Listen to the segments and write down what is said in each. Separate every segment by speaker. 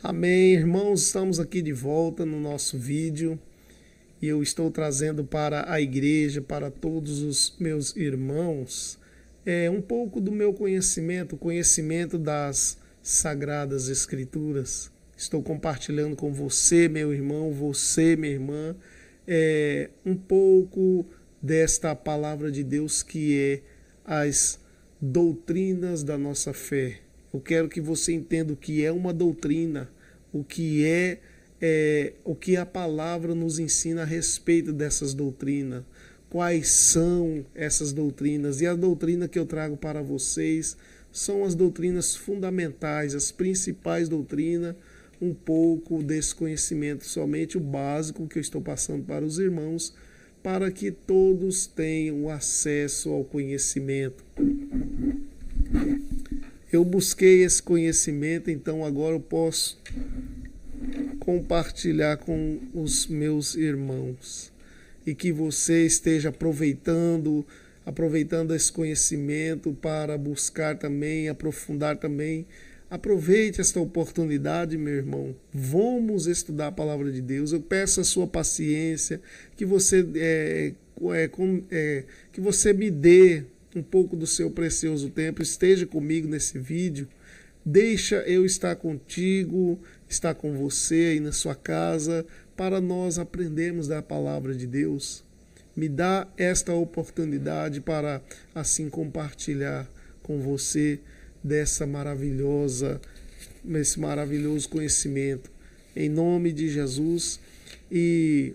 Speaker 1: Amém, irmãos, estamos aqui de volta no nosso vídeo e eu estou trazendo para a igreja, para todos os meus irmãos, um pouco do meu conhecimento, o conhecimento das Sagradas Escrituras. Estou compartilhando com você, meu irmão, você, minha irmã, um pouco desta palavra de Deus que é as doutrinas da nossa fé. Eu quero que você entenda o que é uma doutrina, o que o que a palavra nos ensina a respeito dessas doutrinas, quais são essas doutrinas. E a doutrina que eu trago para vocês são as doutrinas fundamentais, as principais doutrinas, um pouco desse conhecimento, somente o básico que eu estou passando para os irmãos, para que todos tenham acesso ao conhecimento. Eu busquei esse conhecimento, então agora eu posso compartilhar com os meus irmãos. E que você esteja aproveitando esse conhecimento para buscar também, aprofundar também. Aproveite esta oportunidade, meu irmão. Vamos estudar a palavra de Deus. Eu peço a sua paciência, que você me dê um pouco do seu precioso tempo, esteja comigo nesse vídeo, deixa eu estar contigo, estar com você aí na sua casa, para nós aprendermos da palavra de Deus. Me dá esta oportunidade para assim compartilhar com você desse maravilhoso conhecimento, em nome de Jesus. E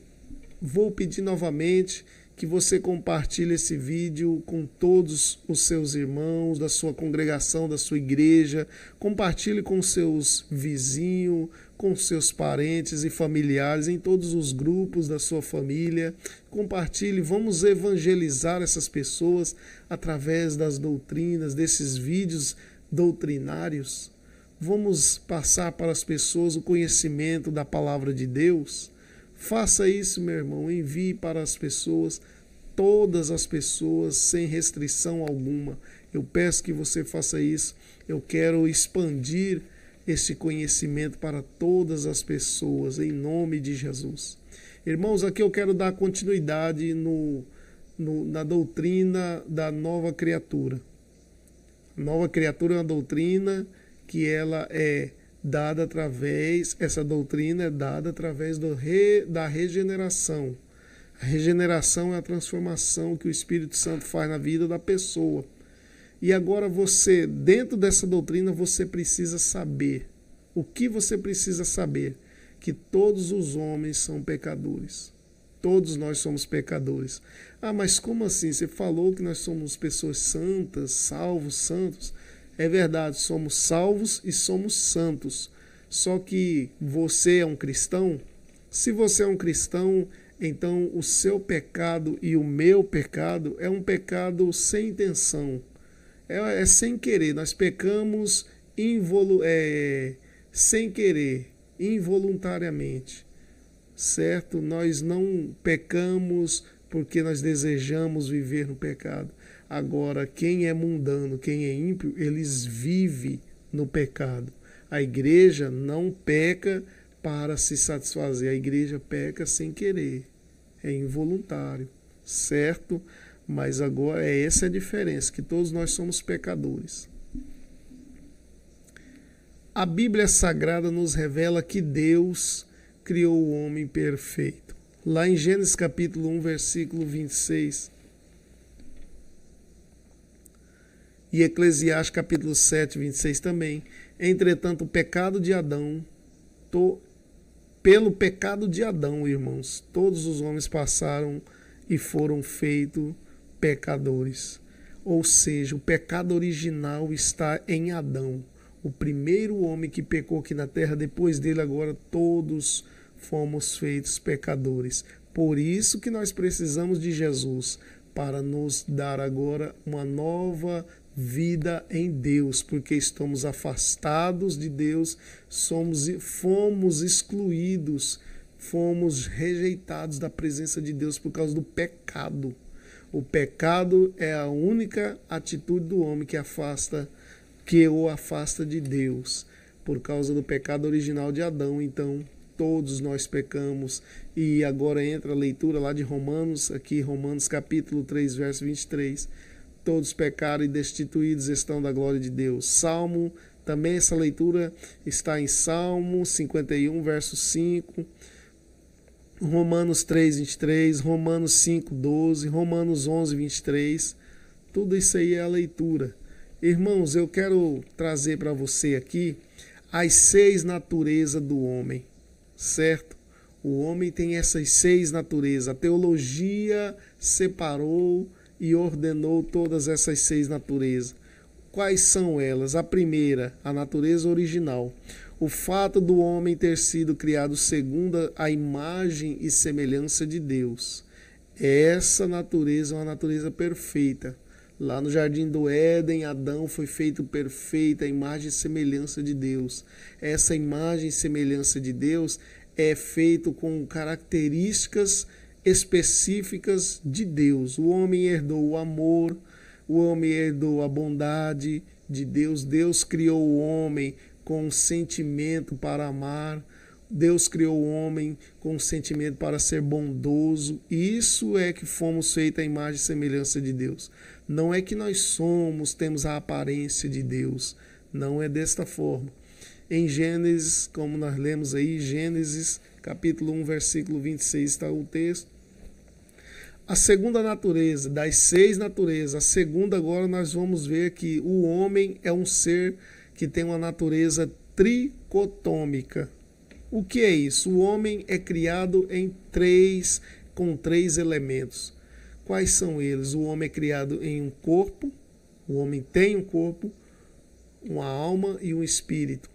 Speaker 1: vou pedir novamente que você compartilhe esse vídeo com todos os seus irmãos, da sua congregação, da sua igreja. Compartilhe com seus vizinhos, com seus parentes e familiares, em todos os grupos da sua família. Compartilhe, vamos evangelizar essas pessoas através das doutrinas, desses vídeos doutrinários. Vamos passar para as pessoas o conhecimento da palavra de Deus. Faça isso, meu irmão, envie para as pessoas, todas as pessoas, sem restrição alguma. Eu peço que você faça isso. Eu quero expandir esse conhecimento para todas as pessoas, em nome de Jesus. Irmãos, aqui eu quero dar continuidade na doutrina da nova criatura. A nova criatura é uma doutrina que ela essa doutrina é dada através da regeneração. A regeneração é a transformação que o Espírito Santo faz na vida da pessoa. E agora você, dentro dessa doutrina, você precisa saber. O que você precisa saber? Que todos os homens são pecadores. Todos nós somos pecadores. Ah, mas como assim? Você falou que nós somos pessoas santas, salvos, santos. É verdade, somos salvos e somos santos. Só que você é um cristão? Se você é um cristão, então o seu pecado e o meu pecado é um pecado sem intenção. É sem querer. Nós pecamos sem querer, involuntariamente. Certo? Nós não pecamos porque nós desejamos viver no pecado. Agora, quem é mundano, quem é ímpio, eles vivem no pecado. A igreja não peca para se satisfazer, a igreja peca sem querer, é involuntário, certo? Mas agora essa é a diferença, que todos nós somos pecadores. A Bíblia Sagrada nos revela que Deus criou o homem perfeito. Lá em Gênesis capítulo 1, versículo 26, e Eclesiastes capítulo 7, 26 também. Entretanto, pelo pecado de Adão, irmãos, todos os homens passaram e foram feitos pecadores. Ou seja, o pecado original está em Adão, o primeiro homem que pecou aqui na terra. Depois dele, agora todos fomos feitos pecadores. Por isso que nós precisamos de Jesus, para nos dar agora uma nova vida em Deus, porque estamos afastados de Deus, fomos excluídos, fomos rejeitados da presença de Deus por causa do pecado. O pecado é a única atitude do homem que o afasta de Deus. por causa do pecado original de Adão. Então, todos nós pecamos. E agora entra a leitura lá de Romanos, aqui Romanos capítulo 3, verso 23. Todos pecaram e destituídos estão da glória de Deus. Salmo, também essa leitura está em Salmo 51, verso 5. Romanos 3, 23, Romanos 5, 12, Romanos 11, 23. Tudo isso aí é a leitura. Irmãos, eu quero trazer para você aqui as 6 naturezas do homem, certo? O homem tem essas 6 naturezas. A teologia separou e ordenou todas essas 6 naturezas. Quais são elas? A primeira, a natureza original. O fato do homem ter sido criado segundo a imagem e semelhança de Deus. Essa natureza é uma natureza perfeita. Lá no Jardim do Éden, Adão foi feito perfeito, a imagem e semelhança de Deus. Essa imagem e semelhança de Deus é feito com características específicas de Deus. O homem herdou o amor, o homem herdou a bondade de Deus. Deus criou o homem com um sentimento para amar. Deus criou o homem com um sentimento para ser bondoso. Isso é que fomos feitos à imagem e semelhança de Deus. Não é que nós temos a aparência de Deus. Não é desta forma. Em Gênesis, como nós lemos aí, Gênesis capítulo 1, versículo 26 está o texto. A segunda natureza, das 6 naturezas, a segunda agora nós vamos ver que o homem é um ser que tem uma natureza tricotômica. O que é isso? O homem é criado com 3 elementos. Quais são eles? O homem é criado em um corpo, o homem tem um corpo, uma alma e um espírito.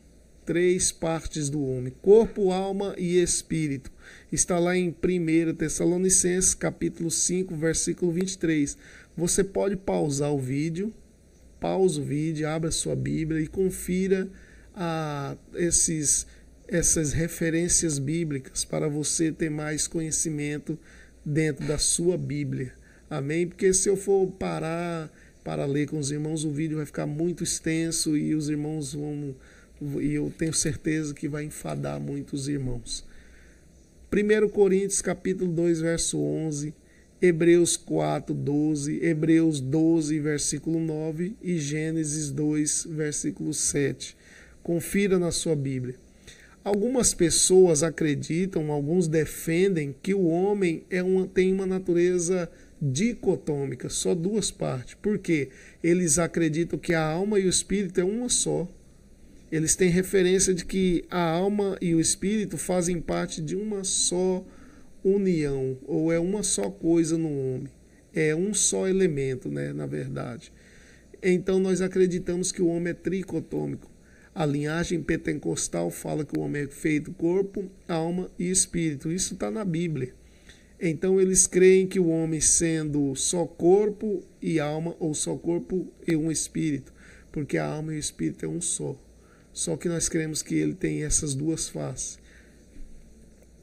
Speaker 1: 3 partes do homem, corpo, alma e espírito. Está lá em 1 Tessalonicenses, capítulo 5, versículo 23. Você pode pausar o vídeo, pausa o vídeo, abra sua Bíblia e confira essas referências bíblicas para você ter mais conhecimento dentro da sua Bíblia. Amém? Porque se eu for parar para ler com os irmãos, o vídeo vai ficar muito extenso e os irmãos e eu tenho certeza que vai enfadar muitos irmãos. 1 Coríntios capítulo 2, verso 11, Hebreus 4, 12, Hebreus 12, versículo 9 e Gênesis 2, versículo 7. Confira na sua Bíblia. Algumas pessoas acreditam, alguns defendem que o homem tem uma natureza dicotômica, só 2 partes. Por quê? Eles acreditam que a alma e o espírito é uma só. Eles têm referência de que a alma e o espírito fazem parte de uma só união, ou é uma só coisa no homem. É um só elemento, né, na verdade. Então nós acreditamos que o homem é tricotômico. A linhagem pentecostal fala que o homem é feito corpo, alma e espírito. Isso está na Bíblia. Então eles creem que o homem sendo só corpo e alma, ou só corpo e um espírito, porque a alma e o espírito é um só. Só que nós cremos que ele tem essas 2 faces.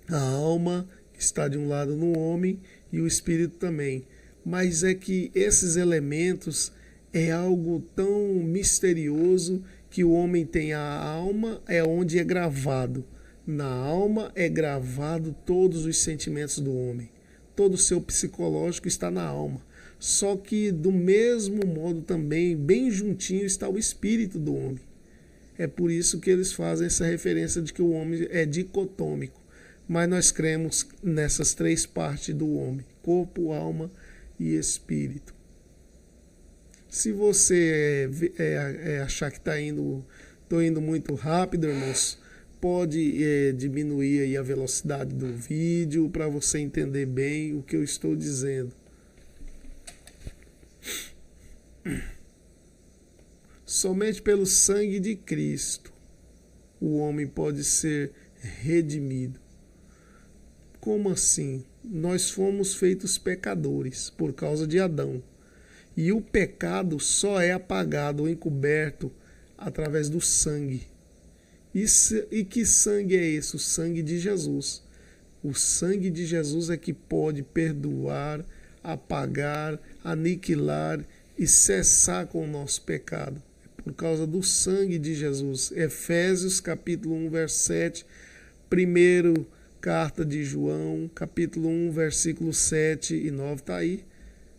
Speaker 1: A alma está de um lado no homem e o espírito também. Mas é que esses elementos é algo tão misterioso que o homem tem a alma, é onde é gravado. Na alma é gravado todos os sentimentos do homem. Todo o seu psicológico está na alma. Só que do mesmo modo também, bem juntinho, está o espírito do homem. É por isso que eles fazem essa referência de que o homem é dicotômico. Mas nós cremos nessas 3 partes do homem: corpo, alma e espírito. Se você achar que estou indo muito rápido, irmãos, pode diminuir aí a velocidade do vídeo para você entender bem o que eu estou dizendo. Somente pelo sangue de Cristo o homem pode ser redimido. Como assim? Nós fomos feitos pecadores por causa de Adão. E o pecado só é apagado ou encoberto através do sangue. E que sangue é esse? O sangue de Jesus. O sangue de Jesus é que pode perdoar, apagar, aniquilar e cessar com o nosso pecado. por causa do sangue de Jesus. Efésios capítulo 1, verso 7, primeiro carta de João, capítulo 1, versículos 7 e 9, está aí.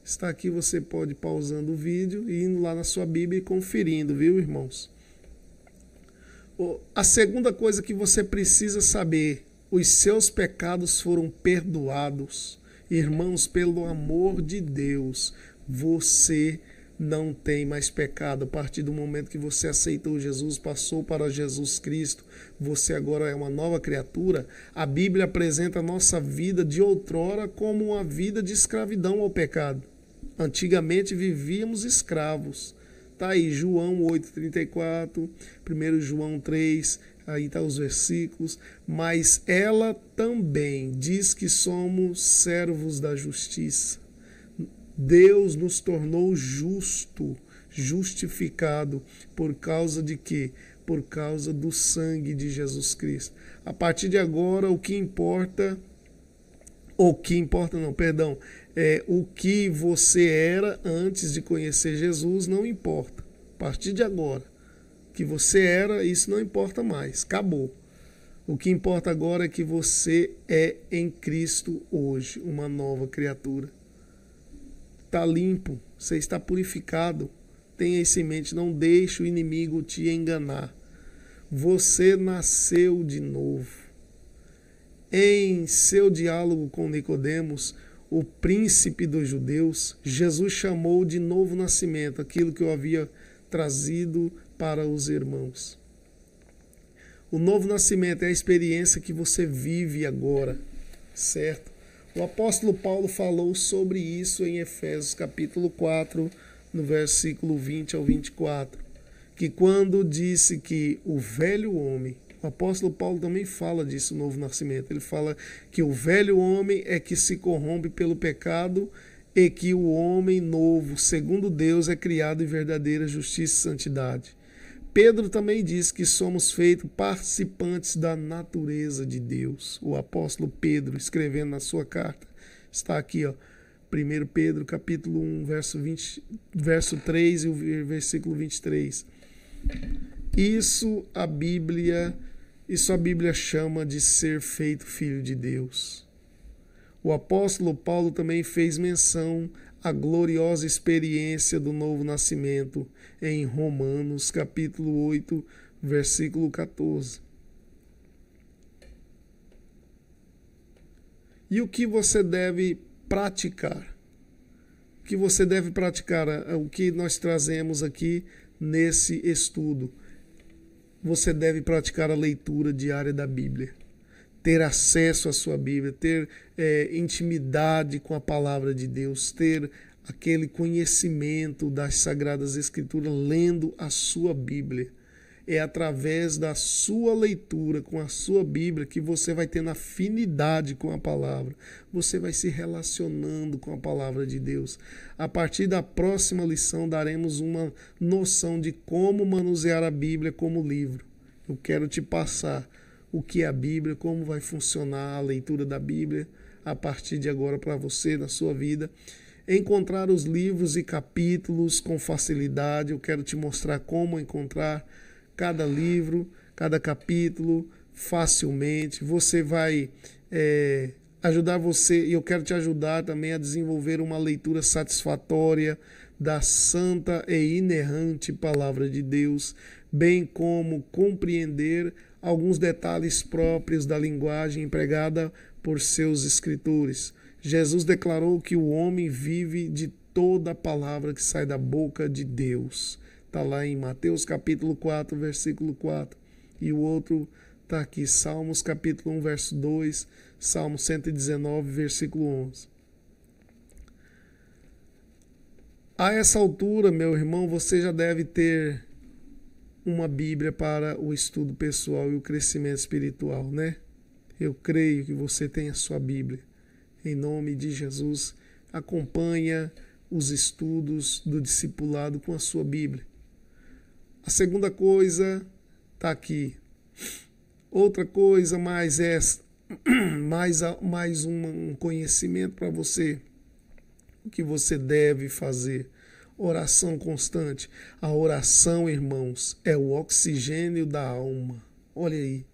Speaker 1: Está aqui, você pode ir pausando o vídeo e indo lá na sua Bíblia e conferindo, viu, irmãos? A segunda coisa que você precisa saber: os seus pecados foram perdoados. Irmãos, pelo amor de Deus, você não tem mais pecado. A partir do momento que você aceitou Jesus, passou para Jesus Cristo, você agora é uma nova criatura. A Bíblia apresenta a nossa vida de outrora como uma vida de escravidão ao pecado. Antigamente vivíamos escravos. Está aí João 8,34, 1 João 3, aí está os versículos. Mas ela também diz que somos servos da justiça. Deus nos tornou justificado, por causa de quê? Por causa do sangue de Jesus Cristo. A partir de agora, o que você era antes de conhecer Jesus não importa. A partir de agora, que você era, isso não importa mais, acabou. O que importa agora é que você é em Cristo hoje, uma nova criatura. Está limpo, você está purificado. Tenha isso em mente, não deixe o inimigo te enganar. Você nasceu de novo. Em seu diálogo com Nicodemos, o príncipe dos judeus, Jesus chamou de novo nascimento aquilo que eu havia trazido para os irmãos. O novo nascimento é a experiência que você vive agora, certo? O apóstolo Paulo falou sobre isso em Efésios capítulo 4, no versículo 20 ao 24, que quando disse que o velho homem, o apóstolo Paulo também fala disso, o novo nascimento, ele fala que o velho homem é que se corrompe pelo pecado e que o homem novo, segundo Deus, é criado em verdadeira justiça e santidade. Pedro também diz que somos feitos participantes da natureza de Deus. O apóstolo Pedro, escrevendo na sua carta, está aqui, ó, 1 Pedro capítulo 1, verso 3 e o versículo 23. Isso a Bíblia chama de ser feito filho de Deus. O apóstolo Paulo também fez menção à gloriosa experiência do novo nascimento em Romanos capítulo 8, versículo 14. E o que você deve praticar? O que você deve praticar? O que nós trazemos aqui nesse estudo? Você deve praticar a leitura diária da Bíblia. Ter acesso à sua Bíblia, ter intimidade com a palavra de Deus, ter aquele conhecimento das Sagradas Escrituras, lendo a sua Bíblia. É através da sua leitura com a sua Bíblia que você vai tendo afinidade com a palavra. Você vai se relacionando com a palavra de Deus. A partir da próxima lição, daremos uma noção de como manusear a Bíblia como livro. Eu quero te passar o que é a Bíblia, como vai funcionar a leitura da Bíblia a partir de agora para você, na sua vida. Encontrar os livros e capítulos com facilidade. Eu quero te mostrar como encontrar cada livro, cada capítulo facilmente. Você vai ajudar você, e eu quero te ajudar também a desenvolver uma leitura satisfatória da santa e inerrante palavra de Deus, bem como compreender alguns detalhes próprios da linguagem empregada por seus escritores. Jesus declarou que o homem vive de toda a palavra que sai da boca de Deus. Está lá em Mateus capítulo 4, versículo 4. E o outro está aqui, Salmos capítulo 1, verso 2, Salmo 119, versículo 11. A essa altura, meu irmão, você já deve ter uma Bíblia para o estudo pessoal e o crescimento espiritual, né? Eu creio que você tem a sua Bíblia. Em nome de Jesus, acompanha os estudos do discipulado com a sua Bíblia. A segunda coisa está aqui. Outra coisa mais um conhecimento para você. O que você deve fazer. Oração constante. A oração, irmãos, é o oxigênio da alma. Olha aí.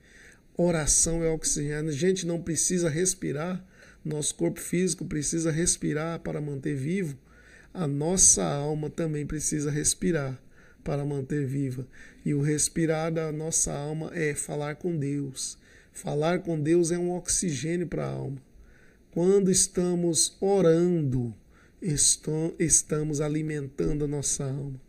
Speaker 1: Oração é oxigênio. A gente não precisa respirar. Nosso corpo físico precisa respirar para manter vivo. A nossa alma também precisa respirar para manter viva. E o respirar da nossa alma é falar com Deus. Falar com Deus é um oxigênio para a alma. Quando estamos orando, estamos alimentando a nossa alma.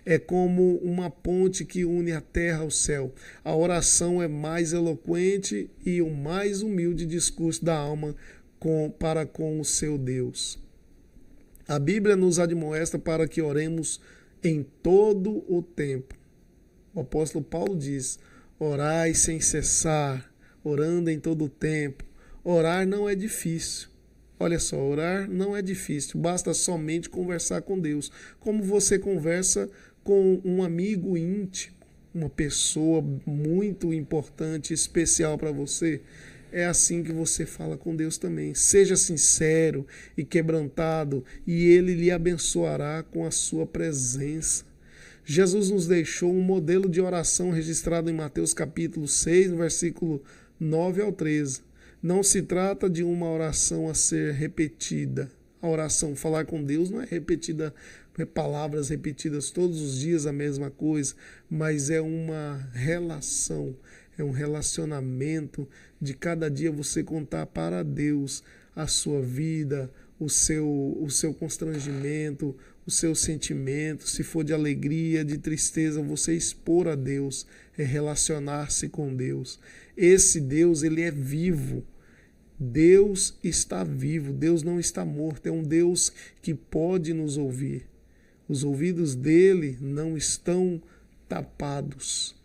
Speaker 1: É como uma ponte que une a terra ao céu. A oração é mais eloquente e o mais humilde discurso da alma para com o seu Deus. A Bíblia nos admoesta para que oremos em todo o tempo. O apóstolo Paulo diz: orai sem cessar, orando em todo o tempo. Orar não é difícil. Olha só, orar não é difícil, basta somente conversar com Deus, como você conversa com um amigo íntimo, uma pessoa muito importante, especial para você. É assim que você fala com Deus também. Seja sincero e quebrantado, e Ele lhe abençoará com a sua presença. Jesus nos deixou um modelo de oração registrado em Mateus capítulo 6, no versículo 9 ao 13. Não se trata de uma oração a ser repetida. A oração, falar com Deus, não é repetida, palavras repetidas todos os dias a mesma coisa, mas é uma relação, é um relacionamento de cada dia você contar para Deus a sua vida, o seu constrangimento, o seu sentimento, se for de alegria, de tristeza, você expor a Deus, é relacionar-se com Deus. Esse Deus, ele é vivo. Deus está vivo, Deus não está morto, é um Deus que pode nos ouvir. Os ouvidos dele não estão tapados.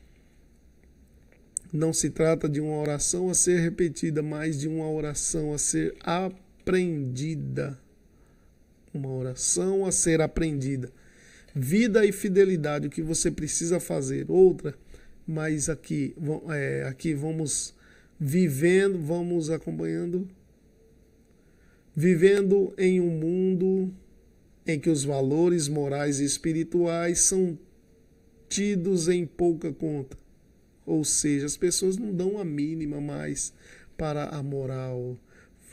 Speaker 1: Não se trata de uma oração a ser repetida, mas de uma oração a ser aprendida. Uma oração a ser aprendida. Vida e fidelidade, o que você precisa fazer. Outra, mas aqui vamos vivendo, vamos acompanhando, vivendo em um mundo em que os valores morais e espirituais são tidos em pouca conta. Ou seja, as pessoas não dão a mínima mais para a moral,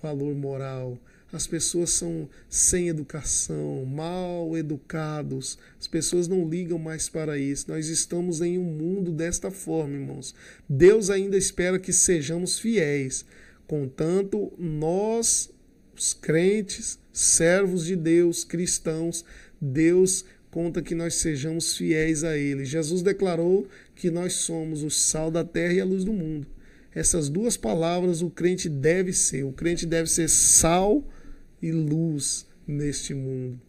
Speaker 1: valor moral. As pessoas são sem educação, mal educados. As pessoas não ligam mais para isso. Nós estamos em um mundo desta forma, irmãos. Deus ainda espera que sejamos fiéis. Contanto, nós, os crentes, servos de Deus, cristãos, Deus conta que nós sejamos fiéis a Ele. Jesus declarou que nós somos o sal da terra e a luz do mundo. Essas duas palavras o crente deve ser. O crente deve ser sal e luz neste mundo.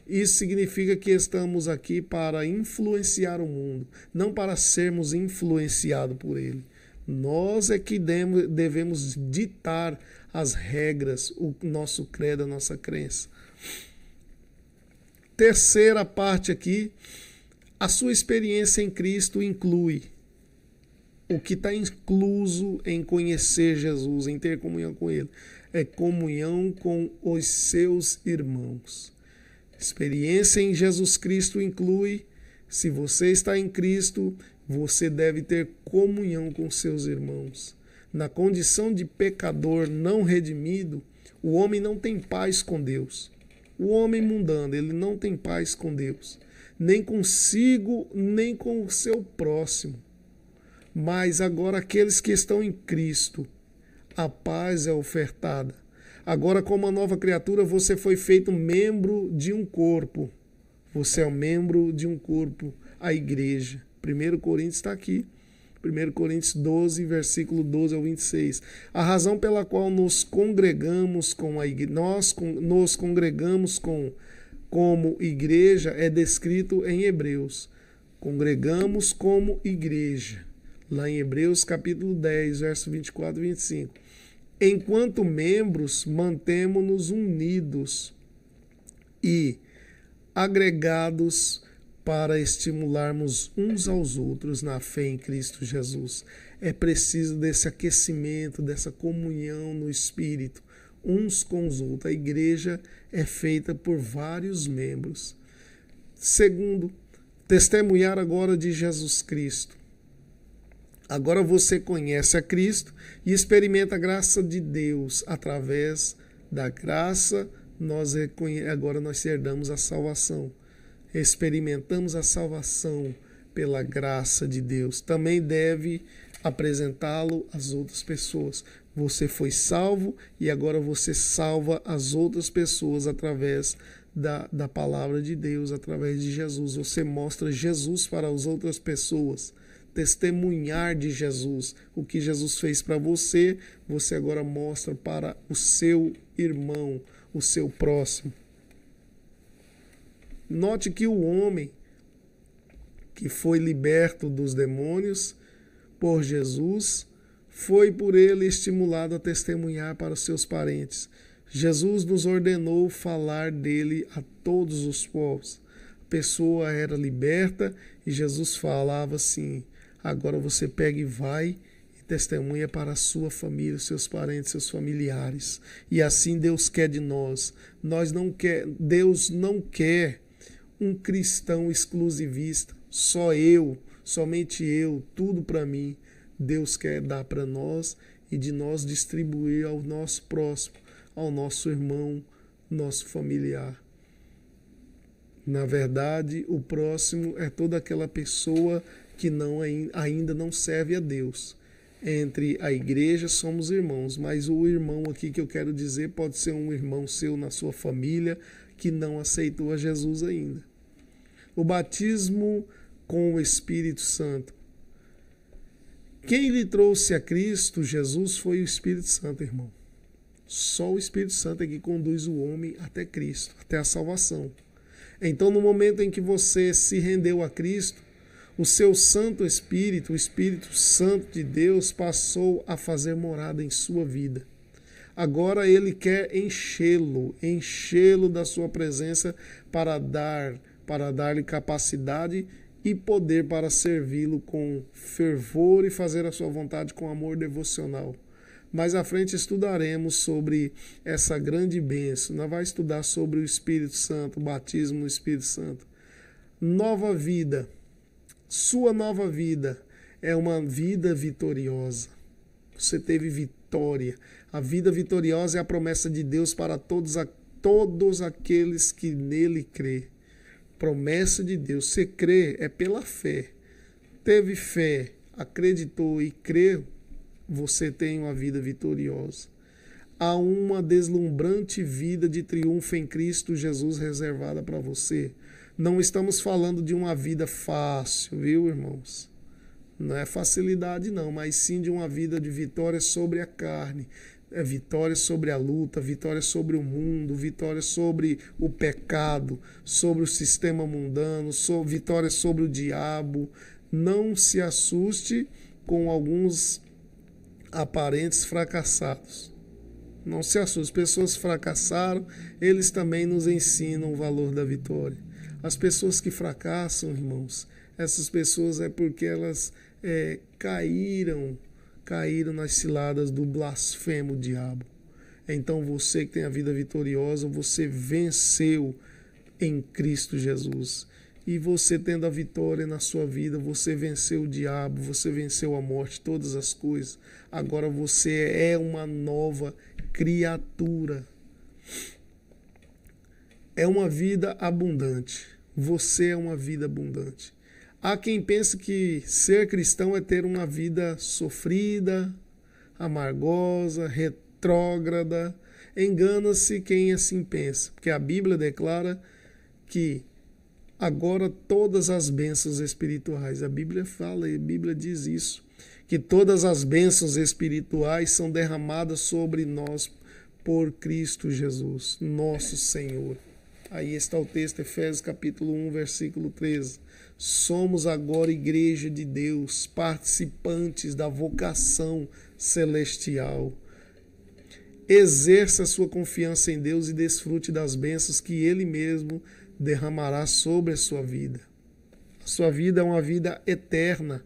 Speaker 1: Isso significa que estamos aqui para influenciar o mundo, não para sermos influenciados por ele. Nós é que devemos ditar as regras, o nosso credo, a nossa crença. Terceira parte aqui, a sua experiência em Cristo inclui o que está incluso em conhecer Jesus, em ter comunhão com Ele. É comunhão com os seus irmãos. Experiência em Jesus Cristo inclui, se você está em Cristo, você deve ter comunhão com seus irmãos. Na condição de pecador não redimido, o homem não tem paz com Deus. O homem mundano, ele não tem paz com Deus, nem consigo, nem com o seu próximo. Mas agora aqueles que estão em Cristo, a paz é ofertada. Agora, como uma nova criatura, você foi feito membro de um corpo. Você é um membro de um corpo, a igreja. 1 Coríntios está aqui. 1 Coríntios 12, versículo 12 ao 26. A razão pela qual nos congregamos nos congregamos como igreja é descrito em Hebreus. Congregamos como igreja. Lá em Hebreus capítulo 10, verso 24 e 25. Enquanto membros, mantemo-nos unidos e agregados para estimularmos uns aos outros na fé em Cristo Jesus. É preciso desse aquecimento, dessa comunhão no Espírito, uns com os outros. A igreja é feita por vários membros. Segundo, testemunhar agora de Jesus Cristo. Agora você conhece a Cristo e experimenta a graça de Deus. Através da graça, agora nós herdamos a salvação. Experimentamos a salvação pela graça de Deus. Também deve apresentá-lo às outras pessoas. Você foi salvo e agora você salva as outras pessoas através da palavra de Deus, através de Jesus. Você mostra Jesus para as outras pessoas. Testemunhar de Jesus. O que Jesus fez para você, você agora mostra para o seu irmão, o seu próximo. Note que o homem que foi liberto dos demônios por Jesus, foi por ele estimulado a testemunhar para os seus parentes. Jesus nos ordenou falar dele a todos os povos. A pessoa era liberta e Jesus falava assim: agora você pega e vai e testemunha para a sua família, seus parentes, seus familiares. E assim Deus quer de nós. Deus não quer um cristão exclusivista. Só eu, somente eu, tudo para mim. Deus quer dar para nós e de nós distribuir ao nosso próximo, ao nosso irmão, nosso familiar. Na verdade, o próximo é toda aquela pessoa que ainda não serve a Deus. Entre a igreja somos irmãos, mas o irmão aqui que eu quero dizer pode ser um irmão seu na sua família que não aceitou a Jesus ainda. O batismo com o Espírito Santo. Quem lhe trouxe a Cristo Jesus foi o Espírito Santo, irmão. Só o Espírito Santo é que conduz o homem até Cristo, até a salvação. Então, no momento em que você se rendeu a Cristo, o seu Santo Espírito, o Espírito Santo de Deus, passou a fazer morada em sua vida. Agora ele quer enchê-lo da sua presença para dar-lhe capacidade e poder para servi-lo com fervor e fazer a sua vontade com amor devocional. Mais à frente estudaremos sobre essa grande bênção. Nós vamos estudar sobre o Espírito Santo, o batismo no Espírito Santo. Nova vida. Sua nova vida é uma vida vitoriosa. Você teve vitória. A vida vitoriosa é a promessa de Deus para todos aqueles que nele crê. Promessa de Deus. Você crê é pela fé. Teve fé, acreditou e creu, você tem uma vida vitoriosa. Há uma deslumbrante vida de triunfo em Cristo Jesus reservada para você. Não estamos falando de uma vida fácil, viu, irmãos? Não é facilidade não, mas sim de uma vida de vitória sobre a carne. É vitória sobre a luta, vitória sobre o mundo, vitória sobre o pecado, sobre o sistema mundano, vitória sobre o diabo. Não se assuste com alguns aparentes fracassados. Não se assuste, pessoas fracassaram, eles também nos ensinam o valor da vitória. As pessoas que fracassam, irmãos, essas pessoas é porque elas caíram nas ciladas do blasfemo diabo. Então você que tem a vida vitoriosa, você venceu em Cristo Jesus. E você tendo a vitória na sua vida, você venceu o diabo, você venceu a morte, todas as coisas. Agora você é uma nova criatura. É uma vida abundante. Você é uma vida abundante. Há quem pense que ser cristão é ter uma vida sofrida, amargosa, retrógrada. Engana-se quem assim pensa, porque a Bíblia declara que agora todas as bênçãos espirituais, a Bíblia fala, a Bíblia diz isso, que todas as bênçãos espirituais são derramadas sobre nós por Cristo Jesus, nosso Senhor. Aí está o texto, Efésios capítulo 1, versículo 13. Somos agora igreja de Deus, participantes da vocação celestial. Exerça sua confiança em Deus e desfrute das bênçãos que Ele mesmo derramará sobre a sua vida. A sua vida é uma vida eterna.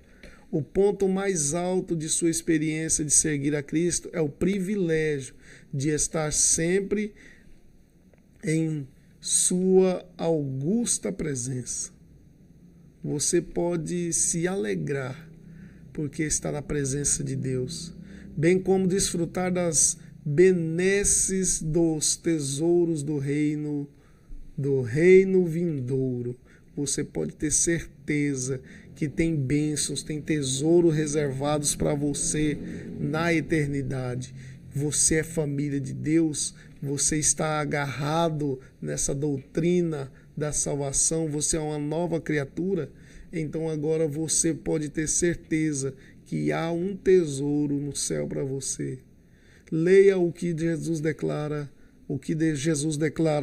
Speaker 1: O ponto mais alto de sua experiência de seguir a Cristo é o privilégio de estar sempre em sua augusta presença. Você pode se alegrar porque está na presença de Deus, bem como desfrutar das benesses dos tesouros do reino vindouro. Você pode ter certeza que tem bênçãos, tem tesouro reservados para você na eternidade. Você é família de Deus, você está agarrado nessa doutrina da salvação, você é uma nova criatura, então agora você pode ter certeza que há um tesouro no céu para você. Leia o que Jesus declara,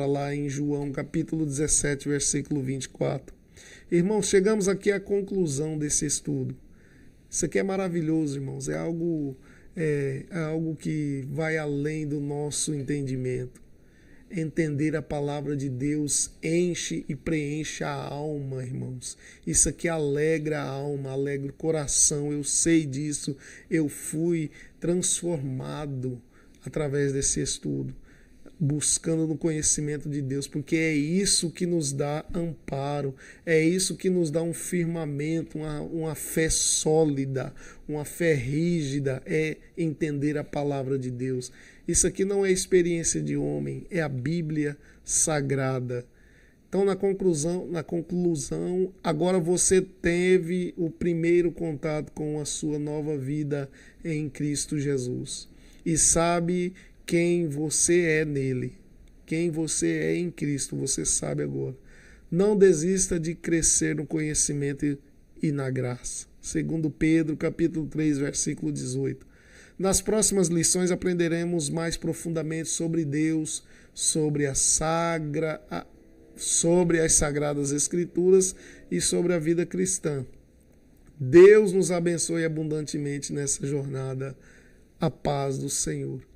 Speaker 1: lá em João, capítulo 17, versículo 24. Irmãos, chegamos aqui à conclusão desse estudo. Isso aqui é maravilhoso, irmãos. É algo que vai além do nosso entendimento. Entender a palavra de Deus enche e preenche a alma, irmãos. Isso aqui alegra a alma, alegra o coração. Eu sei disso. Eu fui transformado através desse estudo, buscando no conhecimento de Deus, porque é isso que nos dá amparo, é isso que nos dá um firmamento, uma fé sólida, uma fé rígida, é entender a palavra de Deus. Isso aqui não é experiência de homem, é a Bíblia Sagrada. Então, na conclusão, agora você teve o primeiro contato com a sua nova vida em Cristo Jesus e sabe quem você é nele, quem você é em Cristo, você sabe agora. Não desista de crescer no conhecimento e na graça. Segundo Pedro, capítulo 3, versículo 18. Nas próximas lições aprenderemos mais profundamente sobre Deus, sobre as Sagradas Escrituras e sobre a vida cristã. Deus nos abençoe abundantemente nessa jornada. A paz do Senhor.